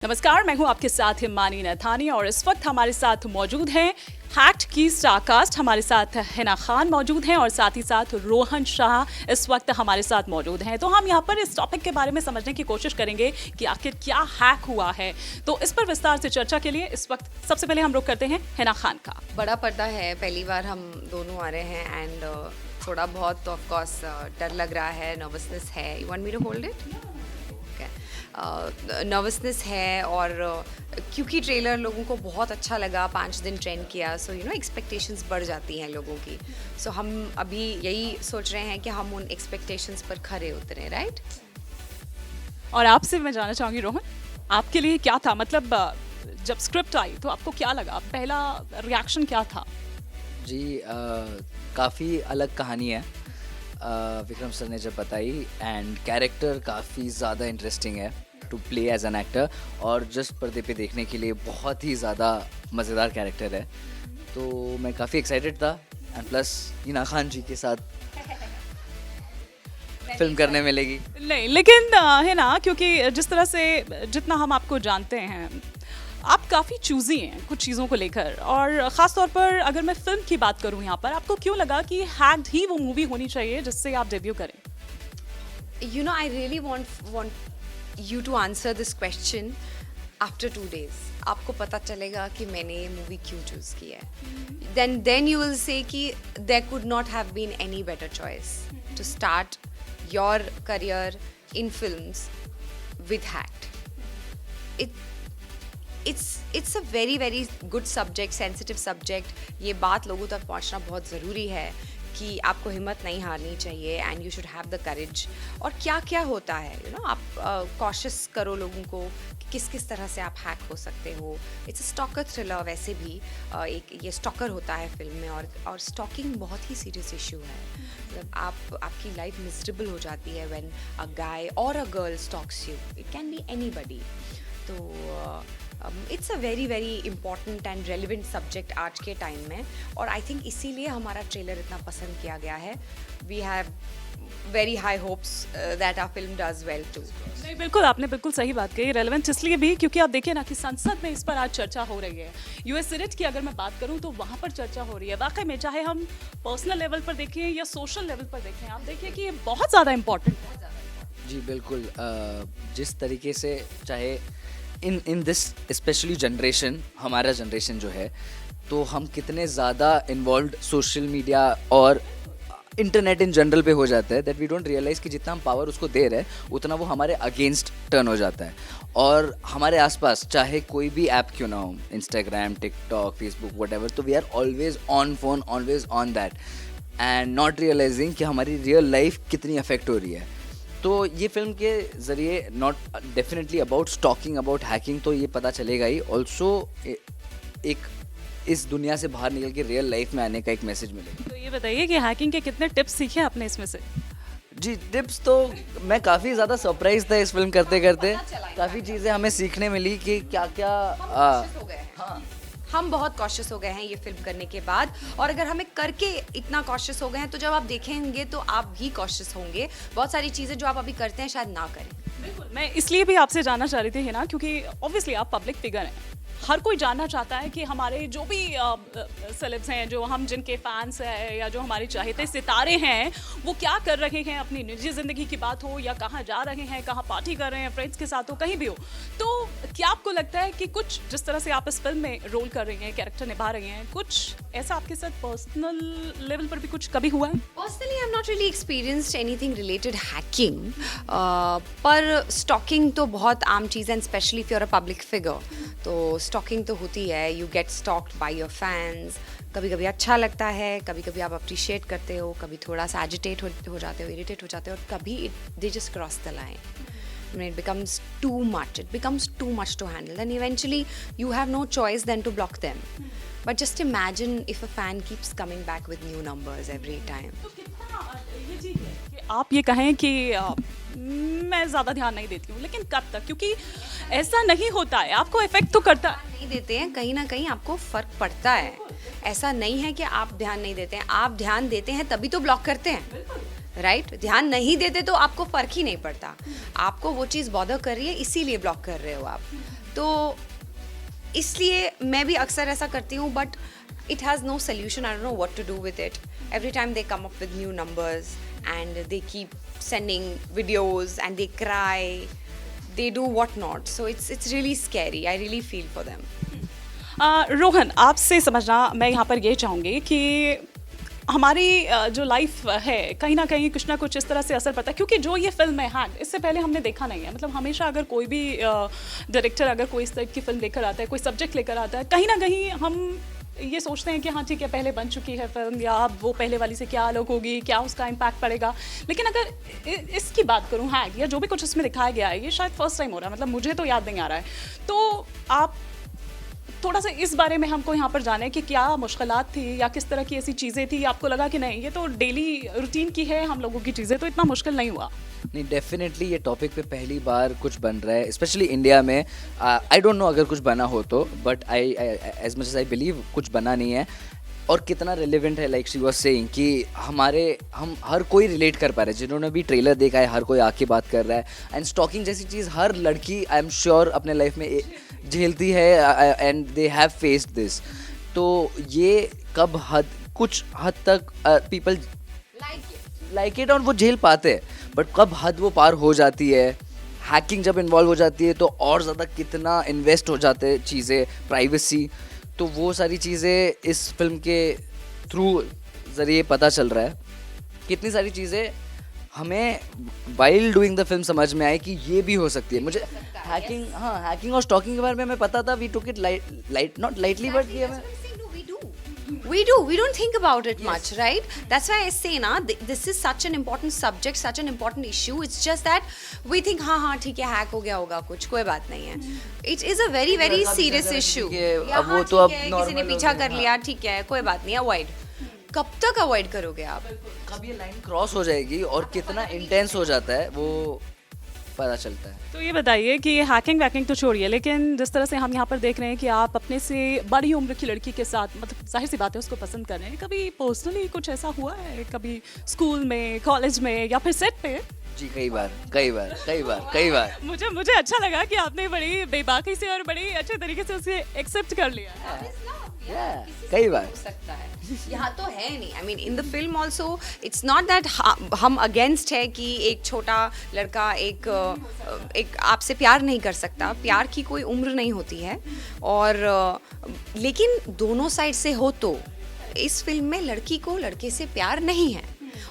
नमस्कार, मैं हूं आपके साथ हिमानी नथानी और इस वक्त हमारे साथ मौजूद हैं हैक्ट की स्टारकास्ट। हमारे साथ हिना खान मौजूद हैं और साथ ही साथ रोहन शाह इस वक्त हमारे साथ मौजूद हैं। तो हम यहाँ पर इस टॉपिक के बारे में समझने की कोशिश करेंगे कि आखिर क्या हैक हुआ है। तो इस पर विस्तार से चर्चा के लिए इस वक्त सबसे पहले हम रुख करते हैं हिना खान का। बड़ा पर्दा है, पहली बार हम दोनों आ रहे हैं एंड थोड़ा बहुत तो ऑफ कोर्स डर लग रहा है, नर्वसनेस है। You want me to hold it? Nervousness है और क्योंकि ट्रेलर लोगों को बहुत अच्छा लगा, 5 दिन ट्रेंड किया, सो यू नो एक्सपेक्टेशंस बढ़ जाती हैं लोगों की। सो हम अभी यही सोच रहे हैं कि हम उन एक्सपेक्टेशंस पर खरे उतरें, राइट? और आपसे मैं जानना चाहूँगी रोहन, आपके लिए क्या था, मतलब जब स्क्रिप्ट आई तो आपको क्या लगा, पहला रिएक्शन क्या था? जी काफ़ी अलग कहानी है। विक्रम सर ने जब बताई एंड कैरेक्टर काफ़ी ज़्यादा इंटरेस्टिंग है to play as an actor और जस्ट पर्दे पे देखने के लिए बहुत ही ज़्यादा मज़ेदार कैरेक्टर है। तो मैं काफ़ी एक्साइटेड था एंड प्लस हिना खान जी के साथ फिल्म करने मिलेगी। नहीं, लेकिन है ना, क्योंकि जिस तरह से जितना हम आपको जानते हैं, आप काफ़ी चूज़ी हैं कुछ चीज़ों को लेकर, और ख़ास तौर पर अगर मैं फिल्म की बात करूं यहाँ पर, आपको क्यों लगा कि हैक्ड ही वो मूवी होनी चाहिए जिससे आप डेब्यू करें? You know, I really want you to answer this question after 2 days. आपको पता चलेगा कि मैंने ये मूवी क्यों चूज़ की है। Then you will say कि there could not have been any better choice to start your career in films with Hacked. It's a very very good subject, sensitive subject. ये बात लोगों तक पहुंचना बहुत ज़रूरी है कि आपको हिम्मत नहीं हारनी चाहिए and you should have the courage. और क्या क्या होता है, यू नो, आप कॉशियस करो लोगों को कि किस किस तरह से आप हैक हो सकते हो। इट्स अ स्टॉकर थ्रिलर, वैसे भी एक ये स्टॉकर होता है फिल्म में, और स्टॉकिंग बहुत ही सीरियस इशू है। मतलब आपकी लाइफ मिजरेबल हो जाती है व्हेन अ गाय और a girl stalks you. It can be anybody. तो it's a very very important and relevant subject आज के टाइम में, और आई थिंक इसीलिए हमारा ट्रेलर इतना पसंद किया गया है। We have very high hopes that our film does well too. नहीं, बिल्कुल, आपने बिल्कुल सही बात कही। रेलेवेंट इसलिए भी क्योंकि आप देखिए ना कि संसद में इस पर आज चर्चा हो रही है। यूएस सीनेट की अगर मैं बात करूं तो वहां पर चर्चा हो रही है। वाकई में चाहे हम पर्सनल लेवल पर देखें या सोशल लेवल पर देखें, आप देखिए कि ये बहुत ज़्यादा इंपॉर्टेंट है। जी बिल्कुल। जिस तरीके से चाहे इन दिस स्पेशली जनरेशन, हमारा जनरेशन जो है, तो हम कितने ज़्यादा इन्वॉल्व सोशल मीडिया और इंटरनेट इन जनरल पे हो जाता है दैट वी डोंट रियलाइज़ कि जितना हम पावर उसको दे रहे हैं उतना वो हमारे अगेंस्ट टर्न हो जाता है। और हमारे आसपास चाहे कोई भी ऐप क्यों ना हो, इंस्टाग्राम, टिकटॉक, फेसबुक, व्हाटएवर, तो we are always on phone, always on that and not realizing कि हमारी रियल लाइफ कितनी अफेक्ट हो रही है। तो ये फिल्म के ज़रिए not definitely about stalking, about hacking, तो ये पता चलेगा ही। ऑल्सो एक इस दुनिया से बाहर निकल के रियल लाइफ में आने का एक मैसेज मिलेगा। तो ये बताइए कि हैकिंग के कितने टिप्स सीखे आपने इसमें से? जी टिप्स तो मैं काफ़ी ज़्यादा सरप्राइज था इस फिल्म करते करते। काफ़ी चीज़ें हमें सीखने मिली कि क्या क्या हम बहुत कॉशियस हो गए हैं ये फिल्म करने के बाद, और अगर हमें करके इतना कॉशियस हो गए हैं तो जब आप देखेंगे तो आप भी कॉशियस होंगे। बहुत सारी चीज़ें जो आप अभी करते हैं शायद ना करें। बिल्कुल, मैं इसलिए भी आपसे जानना चाह रही थी हिना, क्योंकि ऑब्वियसली आप पब्लिक फिगर हैं। हर कोई जानना चाहता है कि हमारे जो भी सेलेब्स हैं, जो हम जिनके फैंस हैं या जो हमारे चाहते सितारे हैं, वो क्या कर रहे हैं, अपनी निजी ज़िंदगी की बात हो या कहाँ जा रहे हैं, कहाँ पार्टी कर रहे हैं, फ्रेंड्स के साथ हो, कहीं भी हो। तो क्या आपको लगता है कि कुछ जिस तरह से आप इस फिल्म में रोल कर रही हैं, कैरेक्टर निभा रही हैं, कुछ ऐसा आपके साथ पर्सनल लेवल पर भी कुछ कभी हुआ है? Personally I am not really experienced anything related hacking, पर स्टॉकिंग तो बहुत आम चीज़ है, specially if you are a public figure. तो स्टॉकिंग तो होती है, you get stalked by your fans. कभी कभी अच्छा लगता है, कभी कभी आप अप्रिशिएट करते हो, कभी थोड़ा सा एजिटेट हो जाते हो, इरिटेट हो जाते हो, और कभी they just cross the line. When it becomes too much to handle, then eventually you have no choice than to block them. But just imagine if a fan keeps coming back with new numbers every time. तो कितना ये चीज़ है कि आप ये कहें कि मैं ज़्यादा ध्यान नहीं देती हूँ, लेकिन कब तक? क्योंकि ऐसा नहीं होता है, आपको इफेक्ट तो करता है। नहीं देते हैं, कहीं ना कहीं आपको फ़र्क पड़ता है। ऐसा नहीं है कि आप ध्यान नहीं देते हैं, आप ध्यान देते हैं तभी तो ब्लॉक करते हैं, राइट? ध्यान नहीं देते तो आपको फ़र्क ही नहीं पड़ता। आपको वो चीज़ बॉदर कर रही है, इसीलिए ब्लॉक कर रहे हो आप। तो इसलिए मैं भी अक्सर ऐसा करती हूँ, but it has no solution. I don't know what to do with it. Every time they come up with new numbers and they keep sending videos and they cry, they do whatnot. So it's really scary. I really feel for them. Rohan, आपसे समझना मैं यहाँ पर ये चाहूँगी कि हमारी जो लाइफ है कहीं ना कहीं कुछ ना कुछ इस तरह से असर पड़ता है, क्योंकि जो ये फिल्म है हैंड, इससे पहले हमने देखा नहीं है। मतलब हमेशा अगर कोई भी डायरेक्टर अगर कोई इस तरह की फिल्म लेकर आता है, कोई सब्जेक्ट लेकर आता है, कहीं ना कहीं हम ये सोचते हैं कि हाँ ठीक है, पहले बन चुकी है फिल्म, या अब वो पहले वाली से क्या अलग होगी, क्या उसका इम्पैक्ट पड़ेगा। लेकिन अगर इसकी बात करूँ हैंड, या जो भी कुछ इसमें दिखाया गया है, ये शायद फर्स्ट टाइम हो रहा है, मतलब मुझे तो याद नहीं आ रहा है। तो आप थोड़ा सा इस बारे में हमको यहाँ पर जाने कि क्या मुश्किलात थी या किस तरह की ऐसी चीज़ें थी, आपको लगा कि नहीं ये तो डेली रूटीन की है हम लोगों की चीज़ें, तो इतना मुश्किल नहीं हुआ? नहीं, डेफिनेटली ये टॉपिक पे पहली बार कुछ बन रहा है, स्पेशली इंडिया में। आई डोंट नो अगर कुछ बना हो तो, but I as much as I believe कुछ बना नहीं है। और कितना रेलिवेंट है, लाइक शी वाज सेइंग कि हम हर कोई रिलेट कर पा रहे हैं। जिन्होंने भी ट्रेलर देखा है, हर कोई आके बात कर रहा है। एंड स्टॉकिंग जैसी चीज़ हर लड़की आई एम श्योर अपने लाइफ में झेलती है, and they have faced this. तो ये कुछ हद तक पीपल लाइक इट और वो झेल पाते हैं, बट कब हद वो पार हो जाती है, हैकिंग जब इन्वॉल्व हो जाती है तो और ज़्यादा कितना इन्वेस्ट हो जाते हैं चीज़ें, प्राइवेसी। तो वो सारी चीज़ें इस फिल्म के थ्रू ज़रिए पता चल रहा है। कितनी सारी चीज़ें हमें वाइल डूइंग द फिल्म समझ में आई कि ये भी हो सकती है। मुझे हैकिंग और स्टॉकिंग के बारे में हमें पता था, we took it light not lightly, but ये हमें We don't think about it much, right? That's why I say na, this is such an important subject, such an important issue. It's just that we think हाँ ठीक है, hack हो गया होगा कुछ, कोई बात नहीं है। It is a very very serious issue. अब वो तो अब किसी ने पीछा कर लिया, ठीक है, कोई बात नहीं, अवॉइड। कब तक अवॉइड करोगे आप? कब ये लाइन क्रॉस हो जाएगी और कितना इंटेंस हो जाता है वो पता चलता है। तो ये बताइए कि हैकिंग वैकिंग तो छोड़िए, लेकिन जिस तरह से हम यहाँ पर देख रहे हैं कि आप अपने से बड़ी उम्र की लड़की के साथ, मतलब जाहिर सी बात है उसको पसंद कर रहे हैं, कभी पर्सनली कुछ ऐसा हुआ है, कभी स्कूल में, कॉलेज में, या फिर सेट पे? जी कई बार। मुझे अच्छा लगा कि आपने बड़ी बेबाकी से और बड़ी अच्छे तरीके से उसे एक्सेप्ट कर लिया। कई बार हो सकता है, यहाँ तो है नहीं। I mean in the film also it's not that हम अगेंस्ट है कि एक छोटा लड़का एक आपसे प्यार नहीं कर सकता। प्यार की कोई उम्र नहीं होती है, और लेकिन दोनों साइड से हो तो इस फिल्म में लड़की को लड़के से प्यार नहीं है,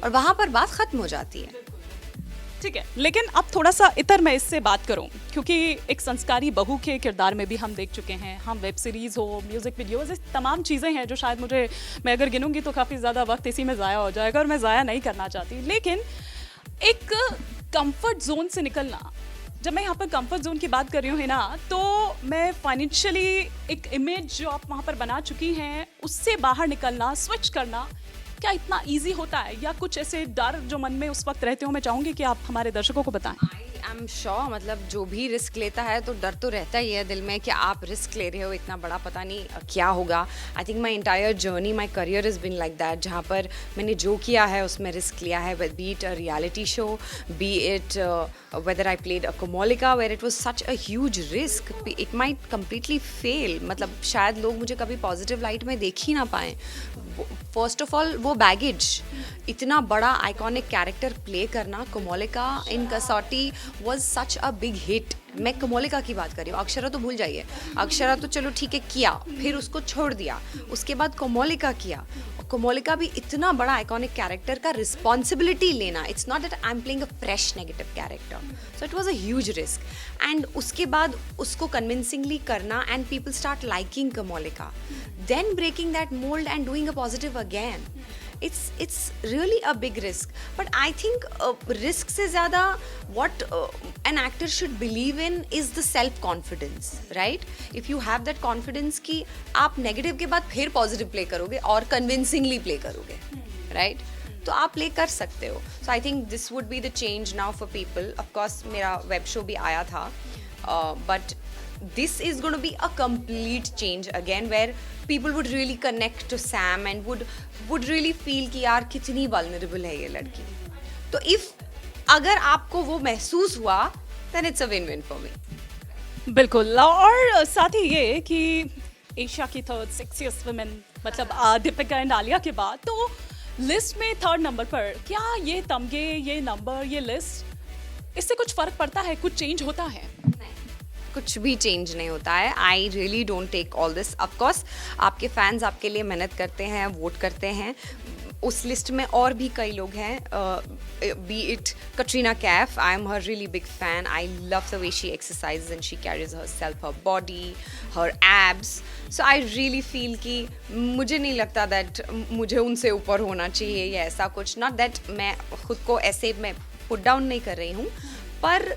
और वहाँ पर बात खत्म हो जाती है। ठीक है, लेकिन अब थोड़ा सा इतर मैं इससे बात करूं, क्योंकि एक संस्कारी बहू के किरदार में भी हम देख चुके हैं। हम वेब सीरीज़ हो, म्यूज़िक वीडियोज़, इस तमाम चीज़ें हैं जो शायद मैं अगर गिनूंगी तो काफ़ी ज़्यादा वक्त इसी में ज़ाया हो जाएगा, और मैं ज़ाया नहीं करना चाहती। लेकिन एक कंफर्ट जोन से निकलना, जब मैं यहाँ पर कंफर्ट जोन की बात कर रही हूँ है ना, तो मैं फाइनेंशियली एक इमेज जो आप वहाँ पर बना चुकी हैं उससे बाहर निकलना, स्विच करना, क्या इतना इजी होता है, या कुछ ऐसे डर जो मन में उस वक्त रहते हो? मैं चाहूँगी कि आप हमारे दर्शकों को बताएं। आई एम श्योर, मतलब जो भी रिस्क लेता है तो डर तो रहता ही है दिल में कि आप रिस्क ले रहे हो, इतना बड़ा पता नहीं क्या होगा। I think my entire journey, my career is been like that, जहाँ पर मैंने जो किया है उसमें रिस्क लिया है, B it a reality show, B it whether I played a Komolika where it was such a huge risk, it might completely fail, मतलब शायद लोग मुझे कभी पॉजिटिव लाइट में देख ही ना पाएँ। फर्स्ट ऑफ ऑल वो बैगेज, इतना बड़ा आइकॉनिक कैरेक्टर प्ले करना, कोमोलिका इन कसौटी was such a big hit. मैं कोमोलिका की बात कर रही हूँ, अक्षरा तो भूल जाइए। अक्षरा तो चलो ठीक है किया, फिर उसको छोड़ दिया, उसके बाद कोमोलिका किया। कोमोलिका भी इतना बड़ा आइकॉनिक कैरेक्टर का रिस्पॉन्सिबिलिटी लेना, it's not that I am playing a fresh negative character, so it was a huge risk. And उसके बाद उसको कन्विंसिंगली करना and people start liking Komolika, then breaking that mould and doing a positive again, it's really a big risk. But I think risk से ज़्यादा what an actor should believe in is the self confidence, right? If you have that confidence कि आप negative के बाद फिर positive play करोगे और convincingly play करोगे, right? तो आप प्ले कर सकते हो. So I think this would be the change now for people. Of course मेरा web show भी आया था, but this is going to be a complete change again where people would really connect to Sam and would really feel कि यार कितनी vulnerable है ये लड़की. तो if अगर आपको वो महसूस हुआ then it's a win-win for me. बिल्कुल, और साथ ही ये कि एशिया की थर्ड सेक्सिएस्ट वुमेन मतलब दीपिका एंड आलिया के बाद तो लिस्ट में थर्ड नंबर पर, क्या ये तमगे, ये नंबर, ये लिस्ट, इससे कुछ फर्क पड़ता है, कुछ चेंज होता है? कुछ भी चेंज नहीं होता है. I really don't take all this. Of course आपके फैंस आपके लिए मेहनत करते हैं, वोट करते हैं. उस लिस्ट में और भी कई लोग हैं, B it Katrina Kaif. I am her really big fan. I love the way she exercises and she carries her self, her body, her abs. So I really feel कि मुझे नहीं लगता दैट मुझे उनसे ऊपर होना चाहिए या ऐसा कुछ. नॉट दैट मैं खुद को ऐसे मैं पुट डाउन नहीं कर रही हूँ, पर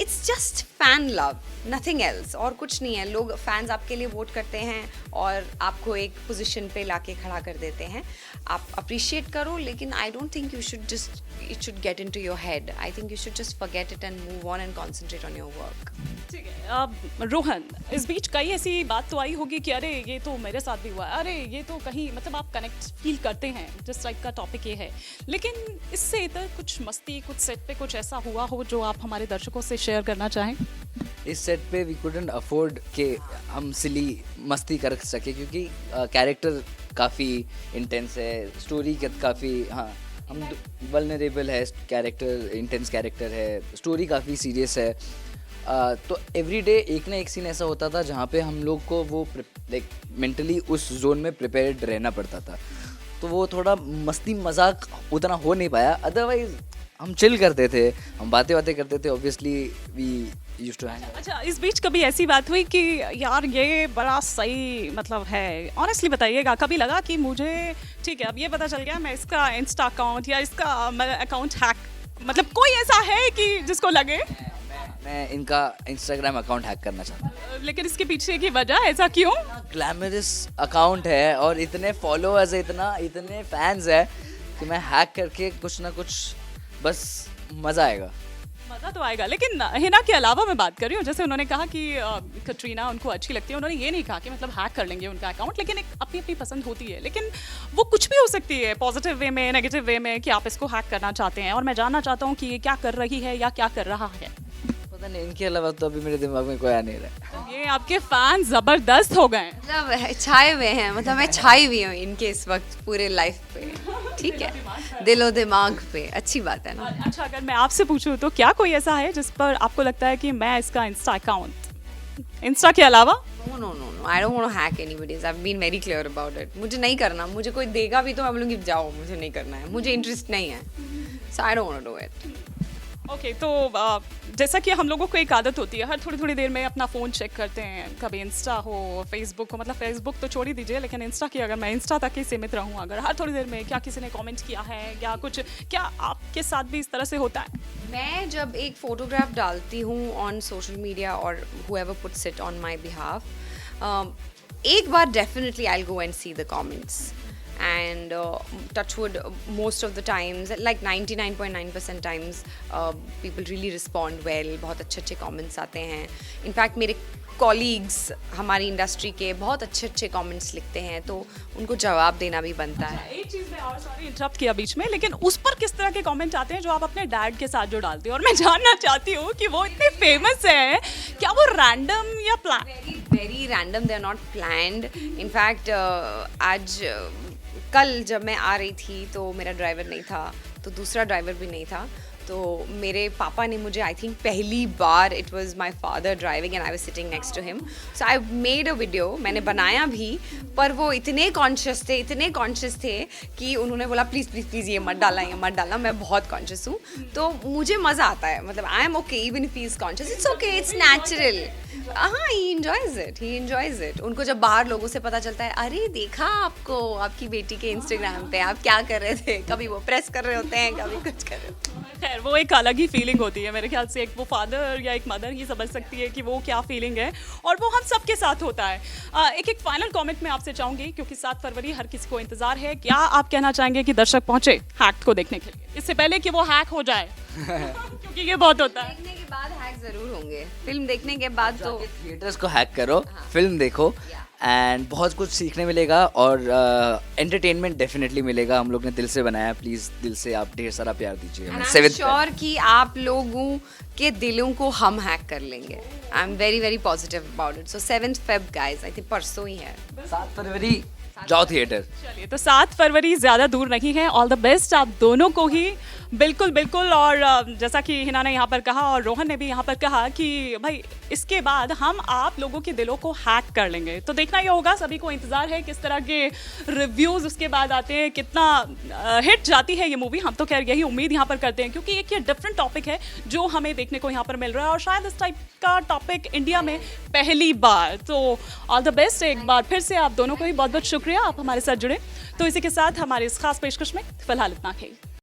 it's just fan love, nothing else. और कुछ नहीं है. लोग फैंस आपके लिए वोट करते हैं और आपको एक पोजीशन पे लाके खड़ा कर देते हैं. आप अप्रिशिएट करो, लेकिन I don't think you should just it should get into your head. I think you should just forget it and move on and concentrate on your work. ठीक है. अब रोहन, इस बीच कई ऐसी बात तो आई होगी कि अरे ये तो मेरे साथ भी हुआ, अरे ये तो कहीं मतलब आप कनेक्ट फील करते हैं, जिस टाइप का टॉपिक ये है. लेकिन इससे इधर कुछ मस्ती, कुछ सेट पे कुछ ऐसा हुआ हो जो आप हमारे दर्शकों से शेयर करना चाहें? इस सेट पे वी कुडंट अफोर्ड कि हम सिली मस्ती कर सके, क्योंकि कैरेक्टर काफ़ी इंटेंस है, स्टोरी काफ़ी, हाँ हम वल्नरेबल है, कैरेक्टर इंटेंस कैरेक्टर है, स्टोरी काफ़ी सीरियस है. तो एवरीडे एक ना एक सीन ऐसा होता था जहाँ पे हम लोग को वो लाइक मेंटली उस जोन में प्रिपेयर्ड रहना पड़ता था. तो वो थोड़ा मस्ती मजाक उतना हो नहीं पाया. अदरवाइज हम चिल करते थे, हम बातें करते थे. Obviously we used to hang. अच्छा, इस बीच कभी ऐसी बात हुई कि यार ये बड़ा सही मतलब है, ऑनेस्टली बताइएगा, कभी लगा कि मुझे ठीक है अब ये पता चल गया मैं इसका इंस्टा अकाउंट या इसका अकाउंट हैक, मतलब कोई ऐसा है कि जिसको लगे मैं इनका इंस्टाग्राम अकाउंट हैक करना चाहता हूँ. लेकिन इसके पीछे की वजह ऐसा क्यों? ग्लैमरस अकाउंट है और इतने फॉलोअर्स है, इतने फैंस है कि मैं हैक करके कुछ ना कुछ बस मज़ा आएगा. मज़ा तो आएगा, लेकिन हिना के अलावा मैं बात कर रही हूँ. जैसे उन्होंने कहा कि कटरीना उनको अच्छी लगती है, उन्होंने ये नहीं कहा कि मतलब हैक कर लेंगे उनका अकाउंट, लेकिन एक अपनी अपनी पसंद होती है. लेकिन वो कुछ भी हो सकती है, पॉजिटिव वे में, नेगेटिव वे में, कि आप इसको हैक करना चाहते हैं. और मैं जानना चाहता हूँ कि ये क्या कर रही है या क्या कर रहा है. पता नहीं, इनके अलावा तो अभी मेरे दिमाग में कोई आ नहीं रहा. तो ये आपके फैन जबरदस्त हो गए. मतलब छाए हुए हैं, मतलब मैं छाई हुई हूँ इनके इस वक्त पूरे लाइफ पे. ठीक है, दिलो दिमाग पे. अच्छी बात है ना. अच्छा, अगर मैं आपसे पूछूं तो क्या कोई ऐसा है जिस पर आपको लगता है कि मैं इसका इंस्टा अकाउंट, इंस्टा के अलावा? No, I don't want to hack anybody's. I have been very clear about it. मुझे नहीं करना. मुझे कोई देगा भी तो मैं बोलूँगी जाओ, मुझे नहीं करना है, मुझे इंटरेस्ट नहीं है. So I don't want to do it. Okay, तो जैसा कि हम लोगों को एक आदत होती है, हर थोड़ी देर में अपना फ़ोन चेक करते हैं, कभी इंस्टा हो, फेसबुक हो, मतलब फेसबुक तो छोड़ ही दीजिए, लेकिन इंस्टा की अगर मैं इंस्टा तक ही सीमित रहूँ, अगर हर थोड़ी देर में क्या किसी ने कमेंट किया है या कुछ, क्या आपके साथ भी इस तरह से होता है? मैं जब एक फोटोग्राफ डालती हूँ ऑन सोशल मीडिया और whoever puts it on my behalf, एक बार definitely I will go and see the comments. And touchwood, most of the times, like 99.9% times, people really respond well. बहुत अच्छे कमेंट्स आते हैं. In fact मेरे colleagues हमारी industry के बहुत अच्छे कमेंट्स लिखते हैं, तो उनको जवाब देना भी बनता है. एक चीज़ में और, सॉरी इंटरप्ट किया बीच में, लेकिन उस पर किस तरह के कमेंट आते हैं जो आप अपने डैड के साथ जो डालते हो? और मैं जानना चाहती हूँ कि वो इतने फेमस हैं, क्या वो रैंडम या plan? Very random, they are not planned. In fact आज कल जब मैं आ रही थी तो मेरा ड्राइवर नहीं था, तो दूसरा ड्राइवर भी नहीं था. तो मेरे पापा ने मुझे, आई थिंक पहली बार, it was my father driving and I was sitting next to him. So I made a video. मैंने बनाया भी, पर वो इतने कॉन्शियस थे कि उन्होंने बोला प्लीज़ ये मत डालना. मैं बहुत कॉन्शियस हूँ, तो मुझे मज़ा आता है. मतलब I am okay even if he is conscious. It's okay, it's natural. हाँ, ही एंजॉयज़ इट. उनको जब बाहर लोगों से पता चलता है, अरे देखा आपको आपकी बेटी के इंस्टाग्राम पे आप क्या कर रहे थे, कभी वो प्रेस कर रहे होते हैं, कभी कुछ कर रहे होते हैं. खैर, वो एक अलग ही फीलिंग होती है मेरे ख्याल से. एक वो फादर या एक मदर ही समझ सकती है कि वो क्या फीलिंग है, और वो हम सबके साथ होता है. एक फाइनल कमेंट मैं आपसे चाहूँगी, क्योंकि 7 फरवरी हर किसी को इंतजार है. क्या आप कहना चाहेंगे कि दर्शक पहुँचे हैक को देखने के लिए, इससे पहले कि वो हैक हो जाए? क्योंकि ये बहुत होता है. देखने के बाद हैक ज़रूर होंगे. फिल्म देखने के बाद तो थिएटर्स को हैक करो, फिल्म देखो, एंड बहुत कुछ सीखने मिलेगा और एंटरटेनमेंट डेफिनेटली मिलेगा. हम लोग ने दिल से बनाया. प्लीज़ दिल से आप ढेर सारा प्यार दीजिए. And I'm sure कि आप लोगों के दिलों को हम हैक कर लेंगे. I'm very very positive about it. So 7th Feb guys, I think परसों ही है. 7 फरवरी जाओ थिएटर. चलिए तो 7 फरवरी ज़्यादा दूर नहीं है. ऑल द बेस्ट आप दोनों को ही. बिल्कुल बिल्कुल. और जैसा कि हिना ने यहाँ पर कहा और रोहन ने भी यहाँ पर कहा कि भाई इसके बाद हम आप लोगों के दिलों को हैक कर लेंगे. तो देखना ये होगा. सभी को इंतज़ार है किस तरह के रिव्यूज़ उसके बाद आते हैं, कितना हिट जाती है ये मूवी. हम तो खैर यही उम्मीद यहाँ पर करते हैं क्योंकि एक ये डिफरेंट टॉपिक है जो हमें देखने को यहाँ पर मिल रहा है और शायद इस टाइप का टॉपिक इंडिया में पहली बार. तो ऑल द बेस्ट. एक बार फिर से आप दोनों को ही बहुत बहुत शुक्रिया आप हमारे साथ जुड़े. तो इसी के साथ हमारे इस खास पेशकश में फिलहाल इतना ही.